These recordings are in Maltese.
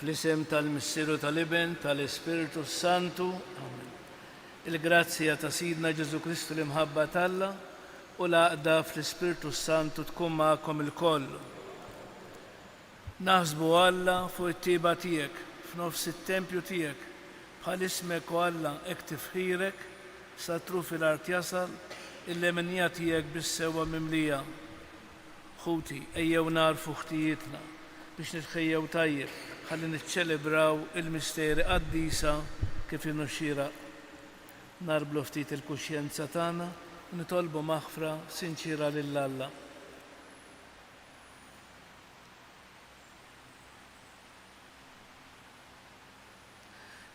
Fl-isem tal-Missieru tal-Iben tal-Ispiritu Santu, Amen. Il-grazzja ta' Sidna Ġesu Kristu li mħabba Alla u l-għaqda fl-Ispiritu Santu tkun magħkom il-koll. Naħsbu Alla fuq it-tieba tiegħek f'nofs it-tempju tiegħek bħal ismek u Alla hekk tifħirek satru fil-art jasal il-lemenija tiegħek bis-sewwa mimlija. Ħuti ejjew narfu ħtijietna biex nitħejjew tajjeb ħalli niċċelebraw il-misteri qaddisa kif inhu xieraq. Narblu ftit il-kuxjenza tagħna u nitolbu maħfra sinċira lil Alla.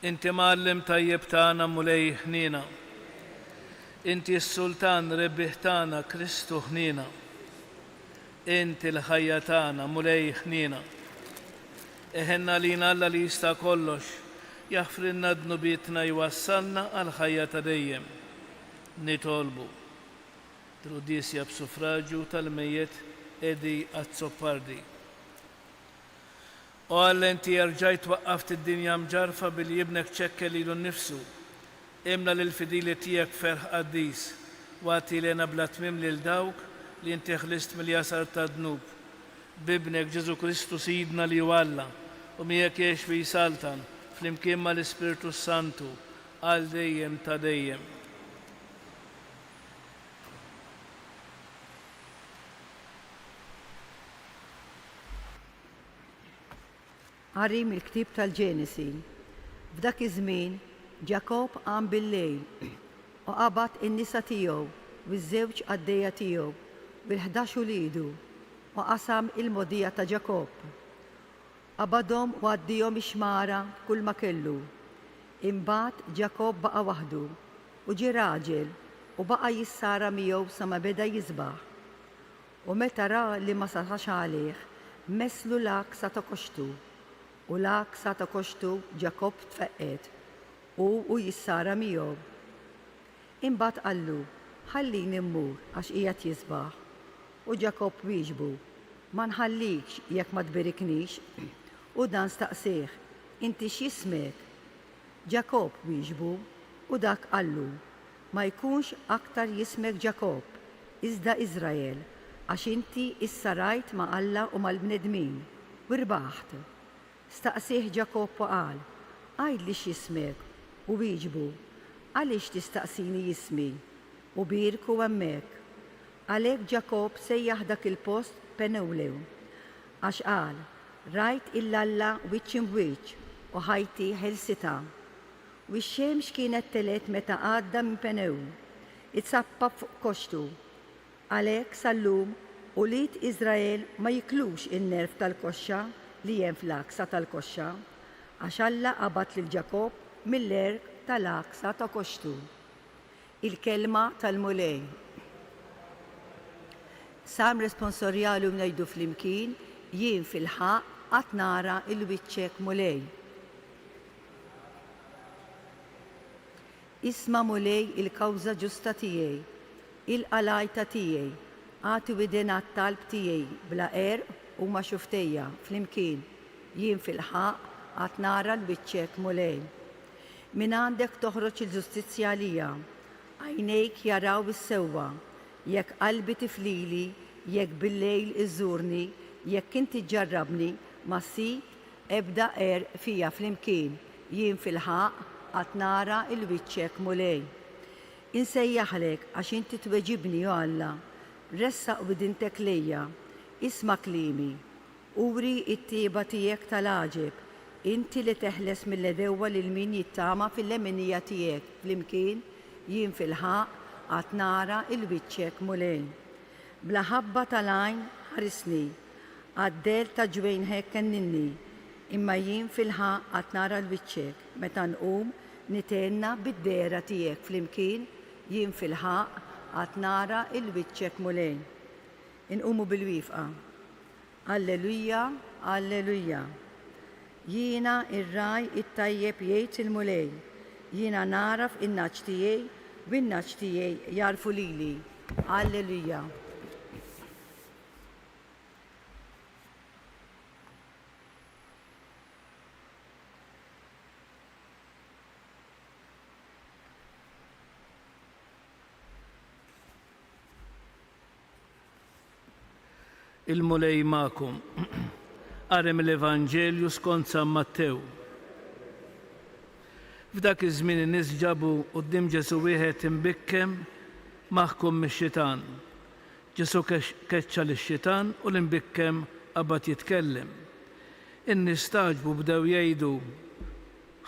Inti Mgħallim tajjeb tagħna mulej ħnina. Inti s-Sultan rebbieħ tagħna Kristu ħnina. Inti l-ħajja tagħna mulej ħnina. Eħenna lina Alla li jista' kollox, jaħfrilna dnubietna jwassalna għal ħajja ta' dejjem. Nitolbu. Trudisja b'suffraġġju tal-mejjet Edi Azzoppardi. U Alla inti rġajt waqqaft id-dinja mġarfa billi jibnek ċekkel lilu nnifsu. Imna lill-fidili tiegħek ferħ qaddis, wagħti lena bla tmiem lil dawk li inti ħlist mill-jasar ta' dnub. Bibnek Ġesu Kristu Sidna li Alla u miegħek jgħix saltan flimkien mal-Ispiritu Santu għal dejjem ta' dejjem. Qari mill-ktieb tal-Ġenesi. F'dak iż-żmien Ġakob qam bil-lejl u qabad in-nisa tiegħu u ż-żewġ għaddejja tiegħu bil-11 uliedu u qasam il-mogħdija ta' Ġakob. Qabadhom u għaddihom ix-xmara kull ma kellu. Imbagħad Ġakob baqa' waħdu u ġie raġel u baqa' jissara miegħu sa ma beda jisbaħ. U meta ra li ma setax għalih, messlu l-aqsa ta' koxtu. U l-aqsa ta' koxtu Ġakob tfeqqet u jissara miegħu. Imbagħad qallu, ħallini mmur għax qiegħed jisbaħ. U Ġakob wieġbu, ma nħallikx jekk ma tberiknix. U dan staqsih, inti x'jismek? Ġakob wieġbu u dak qallu, ma jkunx aktar jismek Ġakob, iżda Iżrael, għax inti issa rajt ma' Alla u mal-bnedmin, u rbaħt. Staqsih Ġakob u qal, għajdli x'jismek, u wieġbu, għaliex tistaqsini jismi, u birku hemmhekk. Għalhekk Ġakob sejjaħ dak il-post Penuwlew, għax qal, rajt il-Alla wiċċ imwiċċ u ħajti ħelsita. U x-xemx kienet telet meta għadda minn Penuw, itsappa fuq koxtu. Għalhekk sal-lum ulied Iżrael ma jiklux in-nerv tal-koxxa li hemm fl-aqsa tal-koxxa, għax Alla qabad lil Ġakob mill-erg tal-aqsa ta' koxtu. Il-kelma tal-mulej. Sam responsorjalu ngħidu flimkien jien fil-ħaq qatt nara il-wiċċek mulej. Isma' mulej il-kawża ġusta tiegħi, il-qalajta tiegħi, għati widen għat-talb tiegħi bla għerq u ma' xuftejja flimkien jien fil-ħaq qatt nara l-wiċċek mulej. Min għandek toħroġ il-ġustizzja għalija, għajnejk jaraw is-sewwa, jekk qalbi tiflili, jekk bil-lejl iżurni, jekk inti ġarrabni, ma ssib ebda fija flimkien, jien fil-ħaq qatt nara il-wiċċek mulej. Insejjaħlek għax inti tweġibni u Alla, ressaq widintek lejja, isma' klimi, uri it-tieba tiegħek tal-għaġeb, inti li teħles mill-edewwa lil min jittama fil-lemenija tiegħek flimkien, jien fil-ħaq qatt nara il-wiċċek mulej. Bla ħabba tal-għajn ħarisni, għaddel ta' ġwejnħek kenninni, imma jien fil-ħaq qatt nara l-wiċċek, meta nqum nitenna bid-dera tiegħek flimkien, jien fil-ħaq qatt nara il-wiċċek mulej. Inqumu bil-wifqa. Alleluja, alleluja. Jiena ir-raj it-tajjeb jgħid il-mulej, jiena naraf in-naġġ tiegħi u n-naġġ tiegħi jarfu lili. Alleluja. Il-mulej ma'kom. Arem l-Evanġelju skont San Mattew. F'dak iż-żmien in-nies ġabu quddiem Ġesu wieħed imbikkem maħkum mix-xitan. Ġesu keċċa lix-xitan u l-imbikkem qabad jitkellem. In-nies staġbu bdew jgħidu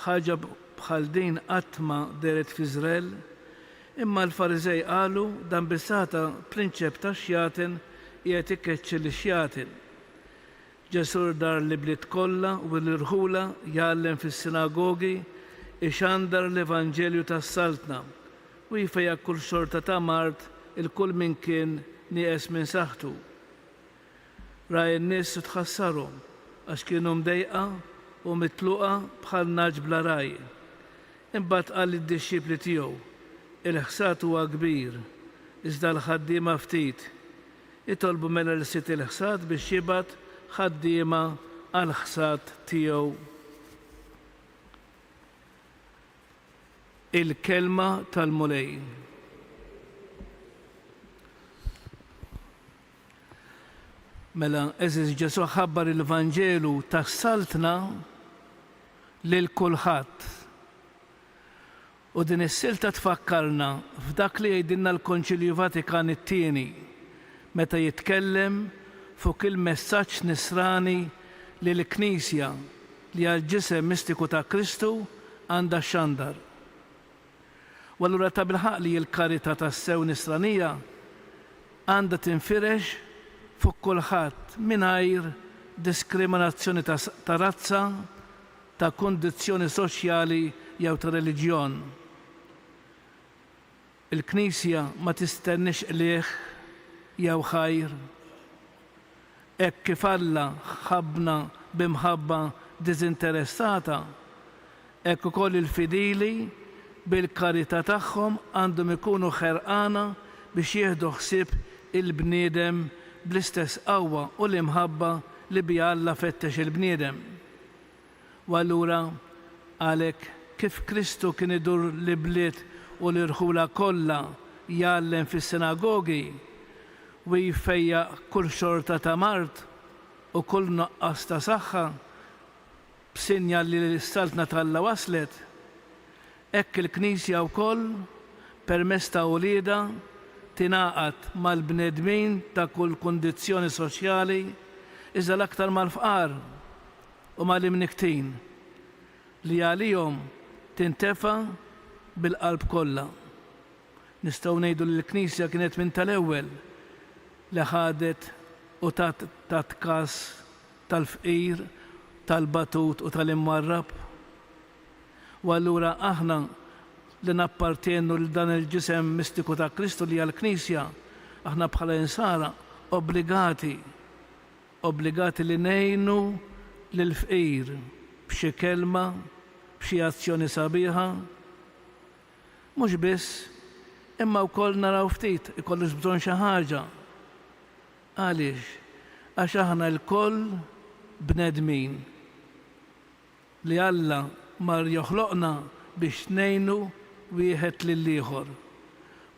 ħaġa bħal din qatt ma deret f'Iżrael, imma l-Fariżej qalu dan bis-sata prinċep tax-xjaten qiegħed ikeċċi lix-xjaten. Ġesu dar li bliet kollha u l-irħula jgħallem fis-sinagogi ixandar l-Evanġelju tas-saltna u jfejja kull xorta ta' Mart il-kull min kien nieqes minn saħħtu. Ra n-nies tħassaru għax kienu mdejqa u mitluqa bħal naġ bla raj. Imbagħad qal lid-dixxipli tiegħu il-ħsad huwa kbir, iżda l-ħaddiema ftit. Itolbu mela l-sit il-ħsad biex jibgħat ħaddiema għal-ħsad tiegħu. Il-kelma tal-mulej. Mela, eżiż Ġesu ħabbar il-Vanġelu tas-saltna lil kulħadd. U din is-silta tfakkarna f'dak li jgħidilna l-Konċilju Vatikan it-tieni meta jitkellem fuq il-messaġġ nisrani li l-Knisja li għall-ġisem mistiku ta' Kristu għandha xandar. U allura ta' bilħaq li l-karità tas-sew nisranija għandha tinfirex fuq kulħadd mingħajr diskriminazzjoni ta' razza, ta' kundizzjoni soċjali jew ta' reliġjon. Il-Knisja ma tistennix qlieħ jew ħajr. Hekk kif Alla ħabbna b'imħabba diżinteressata, hekk ukoll il-fidili bil-karità tagħhom għandhom ikunu ħerqana biex jieħdu ħsieb il-bniedem bl-istess qawwa u l-imħabba li biha Alla fettex il-bniedem. U allura għalhekk kif Kristu kien idur l-bliet u l-irħula kollha jgħallem fis-sinagogi u jfejja kull xorta ta' Mart u kull naqqas ta' saħħa b'sinjal li l-saltna tal-Alla waslet, hekk il-Knisja wkoll permezz ta' wlieda tingħaqad mal-bnedmin ta' kull kundizzjoni soċjali iżda l-aktar mal-fqar u mal-imniktin li għalihom tintefa' bil-qalb kollha. Nistgħu ngħidu li l-Knisja kienet minn tal-ewwel li ħadet u tat każ tal-fqir, tal-batut u tal-imwarrab. U allura aħna li nappartienu lil dan il-ġisem mistiku ta' Kristu li għall-Knisja, aħna bħala insara obbligati li ngħinu lill-fqir b'xi kelma, b'xi azzjoni sabiħa, mhux biss, imma wkoll naraw ftit ikollux bżonn xi ħaġa. Għaliex? Għax aħna l-koll bnedmin li Alla mar joħloqna biex ngħinu wieħed lill-ieħor.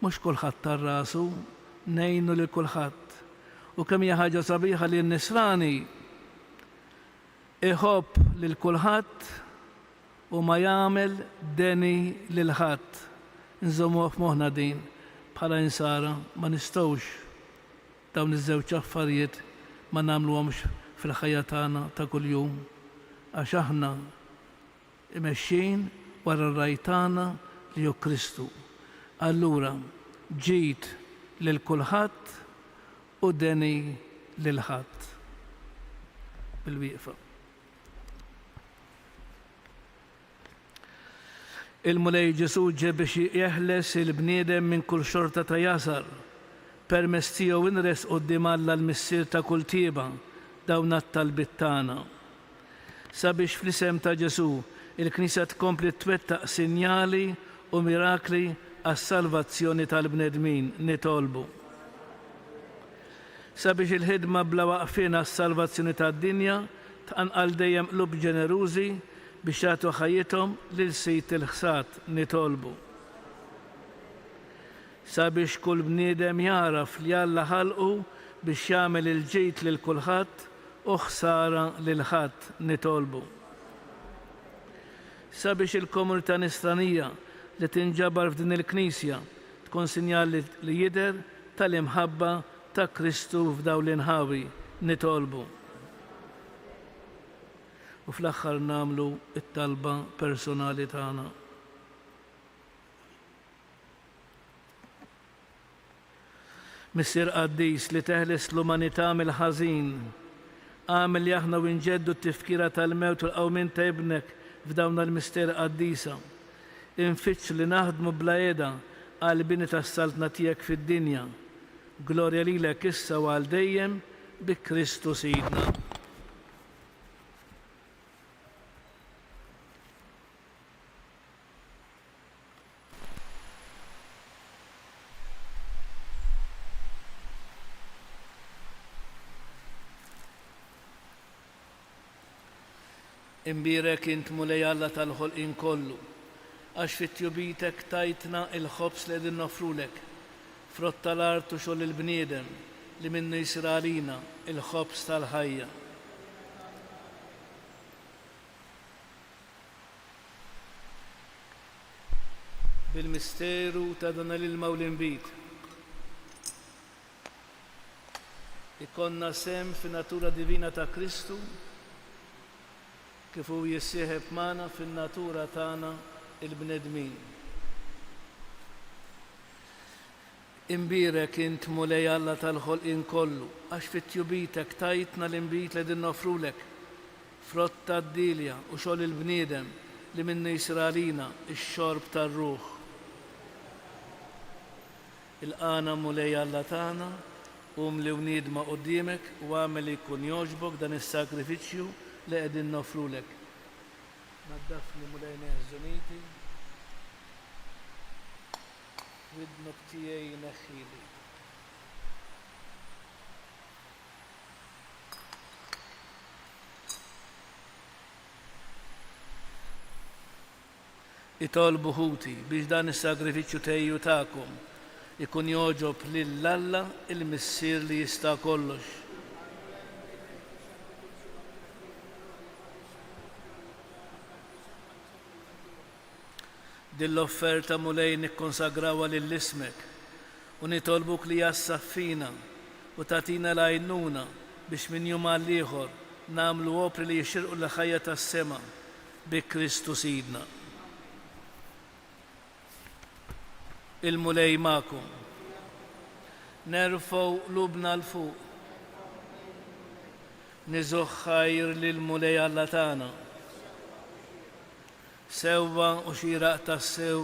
Mhux kulħadd tar-rasu, ngħinu lil kulħadd. U kemm hija ħaġa sabiħa li n-nisrani iħobb lil kulħadd u ma jagħmel deni lil ħadd. Nżommu f'moħħna din bħala insara ma nistgħux dawn iż-żewġ affarijiet ma nagħmluhomx fil-ħajja tagħna ta' kuljum għax aħna imexxin wara r-rajtana li hu Kristu. Allura ġid lil kulħadd u deni lil ħadd. Bil-wieqfa. Il-mulej Ġesu ġie biex jeħles il-bniedem minn kull xorta ta' jasar, permezz tiegħu inres quddiem Alla l-missier ta' kull tieba dawn it-talbiet tagħna. Sabiex fl-isem ta' Ġesu il-Knisja tkompli twettaq sinjali u mirakli għas-salvazzjoni tal-bnedmin nitolbu. Sabiex il-ħidma bla waqfien għas-salvazzjoni tad-dinja tqanqal dejjem qlub ġenerużi biex jagħtu ħajjithom lil sit il-ħsad nitolbu. Sabiex kull bniedem jaraf li Alla ħalqu biex jagħmel il-ġid lil kulħadd u ħsara lil ħadd nitolbu. Sabiex il-komunità nisranija li tinġabar f'din il-Knisja tkun sinjal li jidher tal-imħabba ta' Kristu f'dawn l-inħawi nitolbu. U fl-aħħar nagħmlu t-talba personali tagħna. Missier Qaddis li teħles l-umanità mill-ħażin, għamel li aħna winġeddu t-tifkira tal-mewt u l-qawmin ta' ibnek f'dawn il-mister qaddisa. Infittx li naħdmu bla qiegħda għal bini tas-saltna tiegħek fid-dinja. Glorja lilek issa u għal dejjem bi Kristu Sidna. Imbirek int mulej Alla tal-ħolqien kollu, għax fit-tjubitek tajtna il-ħobs li qegħdin nofrulek, frott tal-art u xogħol il-bniedem li minnu jsir għalina il-ħobs tal-ħajja. Bil-misteru ta' dan l-ilma u l-inbit ikonna sem fin-natura divina ta' Kristu kif hu jissieħeb magħna fin-natura tagħna il-bnedmin. Imbirek int mulej Alla tal-ħolqien kollu, għax fit-tjubitek tajtna l-inbit li din nofrulek, frott tad-dilja u xogħol il-bniedem li minnu jsir għalina x-xorb tar-ruħ. Il-qana mulej Alla tagħna, li wniedma quddiemek u għamel li jkun jogħġbok dan is-sakrifiċċju li qegħdin nofrulek. Naddafni mulej neħżuniti, widnuk tiegħi neħħili. Itolbu ħuti biex dan is-sagrifiċċju tejju tagħkom ikun jogħġob lill-Alla il-missier li jista' kollox. Din l-offerta mulej nikkonsagrawha lill-ismek u nitolbuk li jassaffina u tagħtina l-għajnuna biex minn jum għal ieħor nagħmlu opri li jixirqu l-ħajja tas-sema bi Kristu Sidna. Il-mulej magħkom. Nerfgħu lubna l-fuq. Niżgħu ħajr lill-mulej Alla tagħna. Sewwa u xieraq tas-sew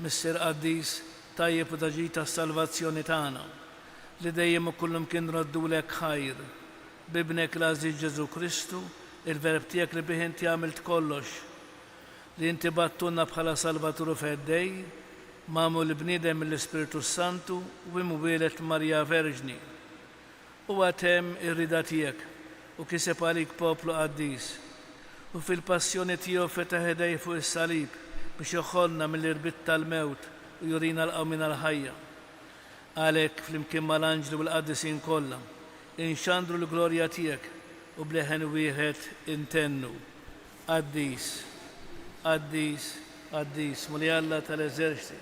missier Qaddis tajjeb u taġid tas-salvazzjoni tagħna li dejjem ukollhom kien roddulek ħajr bibnek l-għażiż Ġesu Kristu, il-verb tiegħek li bih inti għamilt kollox li inti battunna bħala Salvatur f'Eddej, magħmul bniedem mill-Ispiritu Santu u imwielet Marja Verġni. U għatem ir-rida tiegħek u kiseb għalik poplu Qaddis u fil-passjoni tiegħu fetaħ idej fuq is-salib biex joħolna mill-irbit tal-mewt u jurina l-qawmin għall-ħajja. Għalhekk flimkien mal-anġli u l-qaddisin kollha inxandru l-glorja tiegħek u bleħen wieħed intennu. Qaddis, Qaddis, Qaddis, mulej Alla tal-eżerċiti.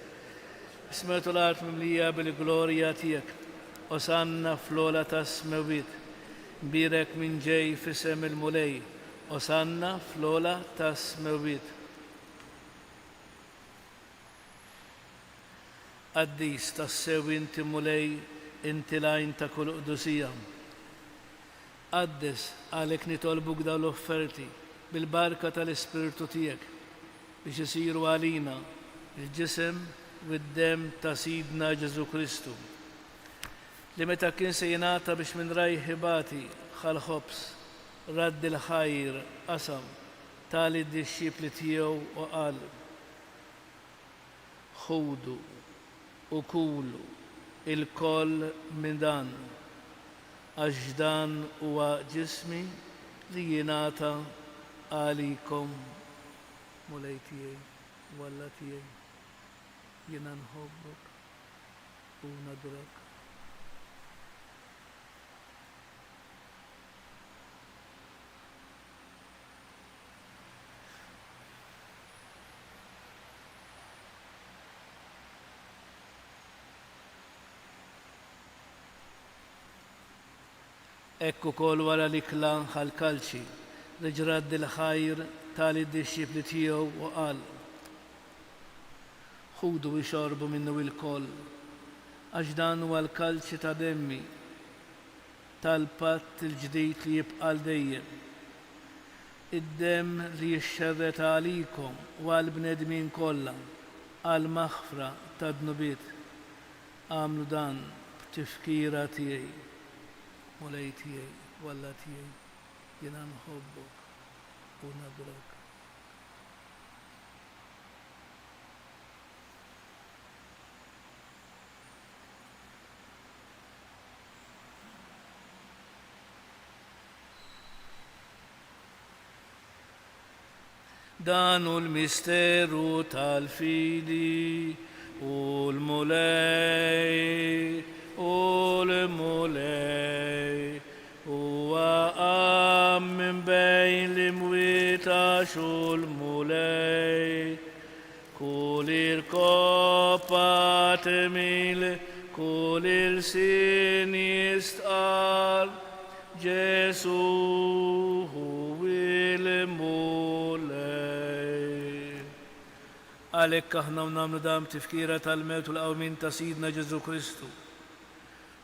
Smetu l-art mimlija bil-glorja tiegħek. Osanna fl-ola tas-smewiet. Mbirek minn ġej f'isem il-mulej. Osanna fl-ola tas-smewiet. Qaddis tas-sew inti mulej inti lajn ta' kull qdusija. Qaddis għalhekk nitolbuk dawn l-offerti bil-barka tal-Ispirtu tiegħek biex isiru għalina il-ġisem u d-dem ta' Sidna Ġesu Kristu li meta kien se jingħata biex minn rajħibati ħal-ħobs radd il-ħajr qasam tali d-disċipli tiegħu u qal: ħudu u kulu il-koll minn dan għax dan huwa ġismi li jingħata għalikom. Mulej tiegħi u Alla tiegħi jiena nħobbok u nadrak. Ekku kol wara li klan ħal-kalċi, reġrad dil-ħajr tali d-disċipli tiegħu u qal: ħudu ixorbu minnu il-koll, għax dan huwa l-kalċi ta' demmi tal-patt il-ġdid li jibqa' dejjem. Id-demm li jixxerret għalikom u għall-bnedmin kollha għall-maħfra ta' dnubiet. Għamlu dan b'tifkira tiegħi. Mulej tiegħi walla tiegħi jiena nħobbok u nadrak. Dan hu l-misteru tal-fidi u l-mulej huwa qam minn bejn l-imwiet għax hu l-mulej. Kull irkopa temil, kull il-sin jistqal, Ġesu hu il-mulej. Għalhekk aħna nagħmlu dam tifkira tal-mewt u l-qawmin ta' Sidna Ġesu Kristu.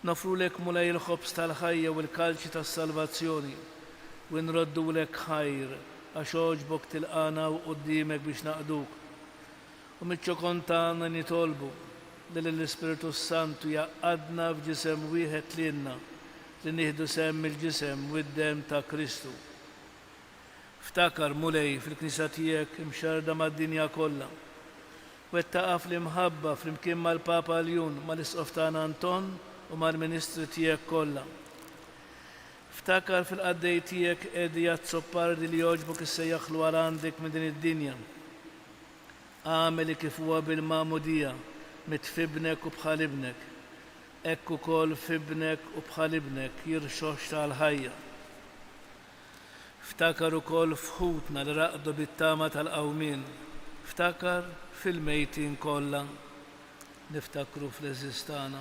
Nofrulek mulej il-ħobs tal-ħajja u l-kalċi tas-salvazzjoni u nroddulek ħajr għax oġbok tilqana u qudiemek biex naqduk. U miċ-ċokon tagħna nitolbu li l-Ispiritu Santu jaqadna f'ġisem wieħed lilna li nieħdu sehem il-ġisem u d-demm ta' Kristu. Ftakar mulej fil-Knisja tiegħek imxarda mad-dinja kollha. Wettaqa fl-imħabba flimkien mal-Papa Ljun, mal-Isqof tagħna Anton u mal-Ministri tiegħek kollha. Ftakar fil-qaddej tiegħek Edija Zoppardi li jogħġbok issejjaħlu għal għandek minn din id-dinja. Għameli kif huwa bil-ma'mudija mitfibnek u bħal ibnek. Ekk ukoll fibnek u bħal ibnek jirxox tal-ħajja. Ftakar ukoll fħutna li raqdu bit-tama tal-qawmin. Ftakar fil-mejtin kollha, niftakru fl-eżistana,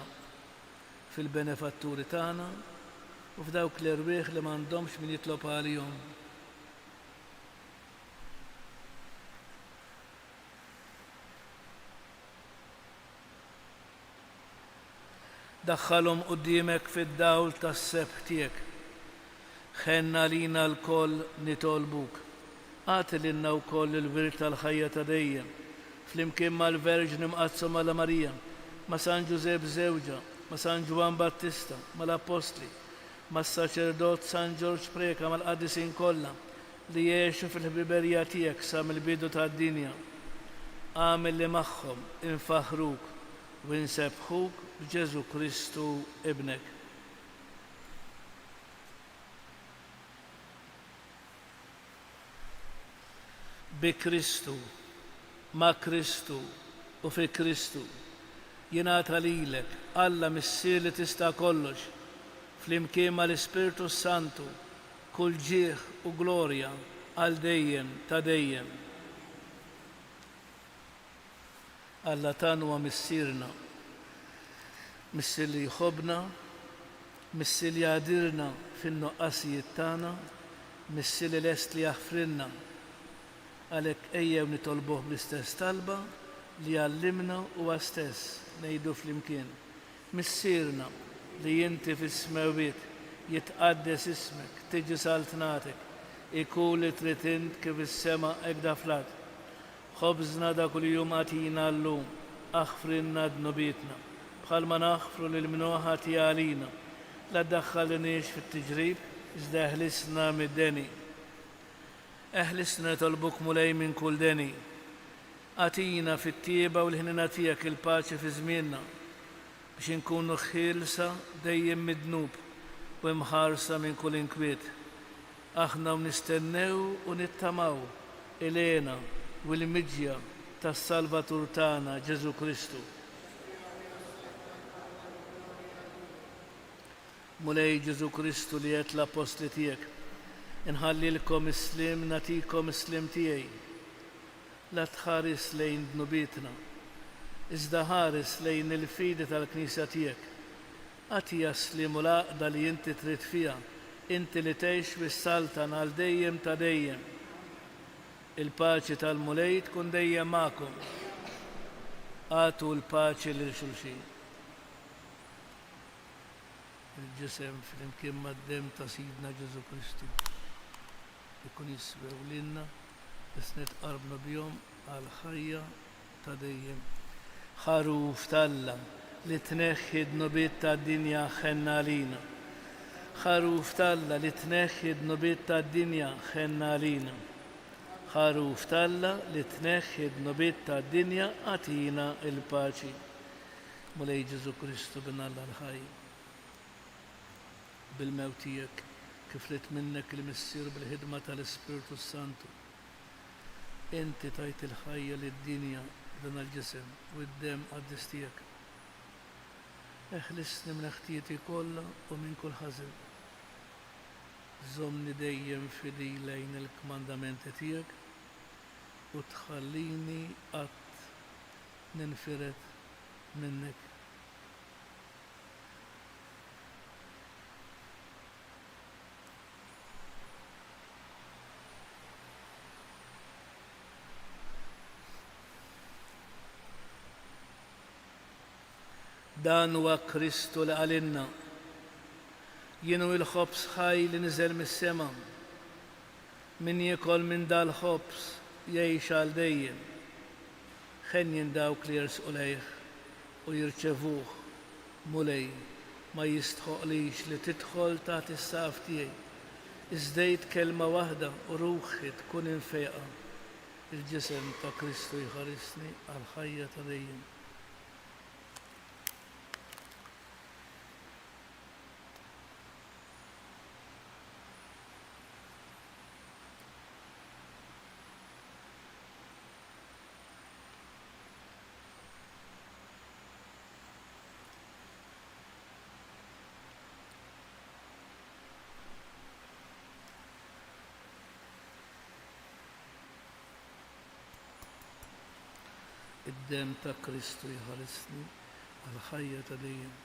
fil-benefatturi tagħna u f'dawk l-irwieħ li m'għandhomx min jitlob għalihom. Daħħalhom quddiemek fid-dawl tas-sebħ tiegħek. Ħenna lina l-koll nitolbuk. Għati lilna wkoll il-wirt tal-ħajja ta' dejjem, flimkien mal-Verġni mqazzom mala Marija, ma' San Ġusep żewġa, ma' San Ġwan Battista, mal-Apostli, mas-Saċerdot San Ġorġ Preka mal-qaddisin kollha li jgħixu fil-ħbiberija tiegħek sa mill-bidu tad-dinja. Għamel li magħhom infaħruk u nsebħuk b'Ġesu Kristu ibnek. Bi Kristu, ma' Kristu u fi Kristu jingħata lilek Alla missier li tista' kollox flimkien mal-Ispiritu Santu kull ġieħ u glorja għal dejjem ta' dejjem. Alla tan huwa missierna, missier li jħobbna, missier li jgħadirna fin-nuqqasijiet tagħna, missier li lest li jaħfrilna. Għalhekk ejjew nitolbuh bl-istess talba li għallimna huwa stess ngħidu flimkien. Missierna li inti fis-smawiet jitqaddes ismek, tiġi saltnatek, ikun li trid int kif is-sema hekk daflat. Ħobżna da kuljum għatina llum, aħfrilna dnubietna, bħalma naħfru lil minoħa għalina. La ddaħħalniex fit-tiġrib, iżda eħlisna mid-deni. Eħlisna nitolbuk mulej minn kull deni. Għatina fit-tieba u l-ħnina tiegħek il-paċi fi żmienna biex inkunu ħielsa dejjem mid-dnub u mħarsa minn kull inkwiet. Aħna nistennew u nittamaw ilena u l-miġja tas-Salvatur tagħna Ġesu Kristu. Mulej Ġesu Kristu li qed l-apostli tiegħek, inħallilkom islim natikom islim tiegħi. La tħares lejn dnubietna, iżda ħares lejn il-fidi tal-Knisja tiegħek. Għati jaslim u l-għaqda li inti trid fiha inti li tgħix fis-saltan għal dejjem ta' dejjem. Il-paċi tal-Mulej tkun dejjem magħkom. Għatu l-paċi lil xulxin. Il-ġisem flimkien mad-dem ta' Sidna Ġesu Kristu ikun jiswew lilna biex nitqarbu bihom għal ħajja ta' dejjem. Ħaruf tal-Alla li tneħħi d-nubiet tad-dinja ħenna għalina. Ħaruf tal-Alla li tneħħi d-nubiet tad-dinja ħenna għalina. Ħaruf tal-Alla li tneħħi d-nubiet tad-dinja għatina il-paċi. Mulej Ġesu Kristu binalla l-ħajja. Bil-mewt tiegħek kif li minnek il-missier bil-ħidma tal-Ispiritu Santu. Inti tajt il-ħajja lid-dinja dan il-ġisem u d-dem qaddis tiegħek. Eħlisni minn ħtieti kollha u minn kull ħażin. Żommni dejjem fidi lejn il-kmandamenti tiegħek u tħallini qatt ninfiret minnek. Dan huwa Kristu li għalinna. Jienu il-ħobs ħaj li niżel mis-sema. Min jiekol minn dal-ħobs jgħix għal dejjem. Ħen dawk li jersqu lejh u jirċevuh. Mulej ma jistħoqlix li tidħol taħt is-saf tiegħi. Iżdejt kelma waħda u ruħi tkun infejqa. Il-ġisem ta' Kristu jħarisni għal ħajja ta' dejjem. Id-dem ta' Kristu jħarisni għal ħajja ta' dejjem.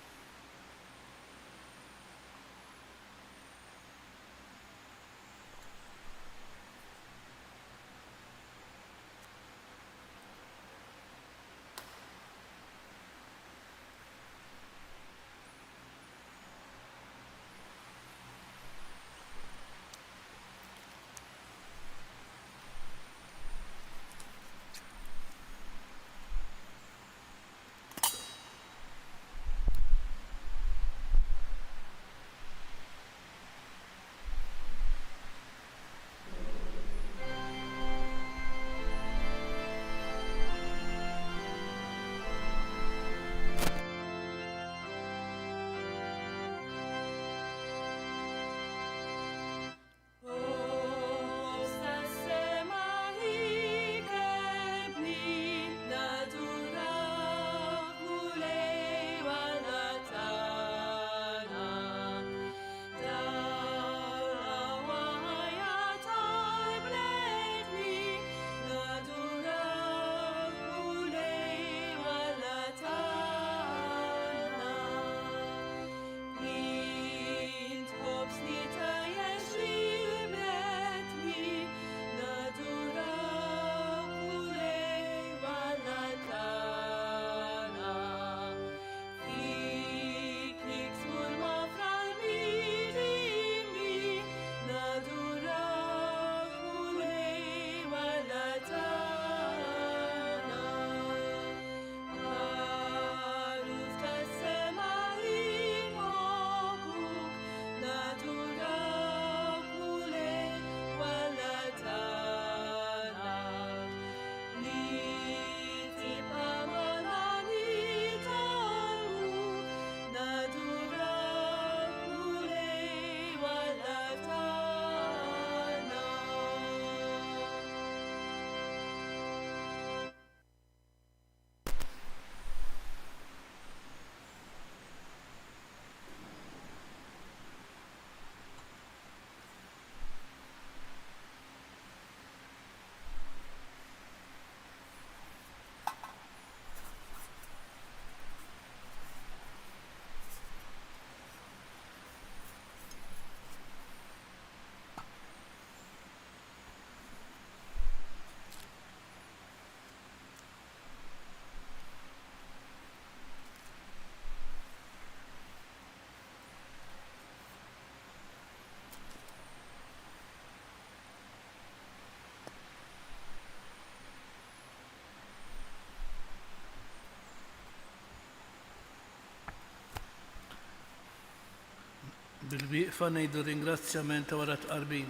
bil-wieqfa ngħidu ringrazzjament wara tqarbin.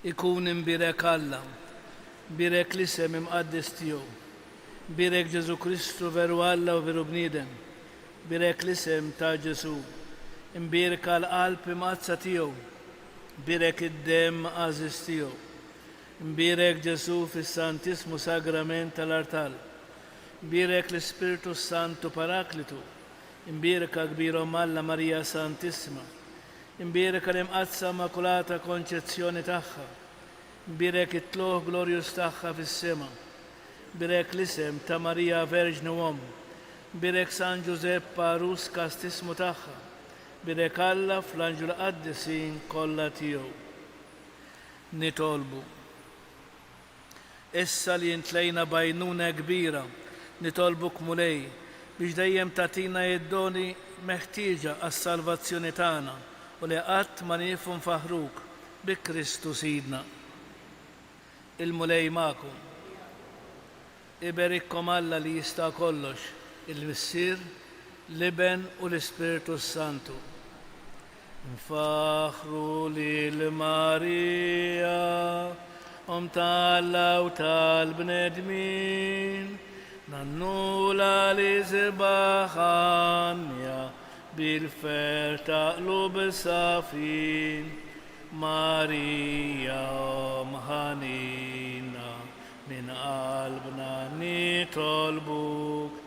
Ikun imbirek Alla, birek l-isem imqaddis tiegħu, birek Ġesu Kristu veru Alla u veru bniedem, birek l-isem ta' Ġesu, imbirek għal-qalb imqazza tiegħu, birek id-dem għażiż tiegħu, imbirek Ġesu fis-Santismu Sagrament tal-Artal, birek l-Ispiritu Santu Paraklitu, imbirek kbirhom Alla Marija Santissima, imbirek l-imqazza Immakulata Konċezzjoni tagħha, birek it-tluħ glorjus tagħha fis-sema, birek l-isem ta' Marija Verġni Uomm, birek San Giuseppe Arus kastismu tagħha, birek Alla fl-Anġlu qaddisin kollha tiegħu. Nitolbu. Issa li ntlejna bajnuna kbira, nitolbuk mulej biex dejjem tagħtina id-doni meħtieġa għas-salvazzjoni tagħna u li qatt ma nieqfu nfaħruk bi Kristu Sidna. Il-mulej magħkom. Iberikkom Alla li jista' kollox, il-Missier, l-Iben u l-Ispiritu Santu. Nfaħru lil Marija, tal-Alla u tal-bnedmin, nannula li zbaħanja bil-fer taqlub safin, Marija ħanina min qalbna nitolbuk,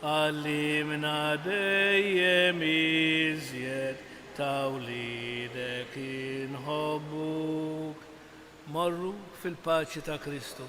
għallimna dejjem iżjed ta' wliedek inħobbuk. Morru fil-paċi ta' Kristu.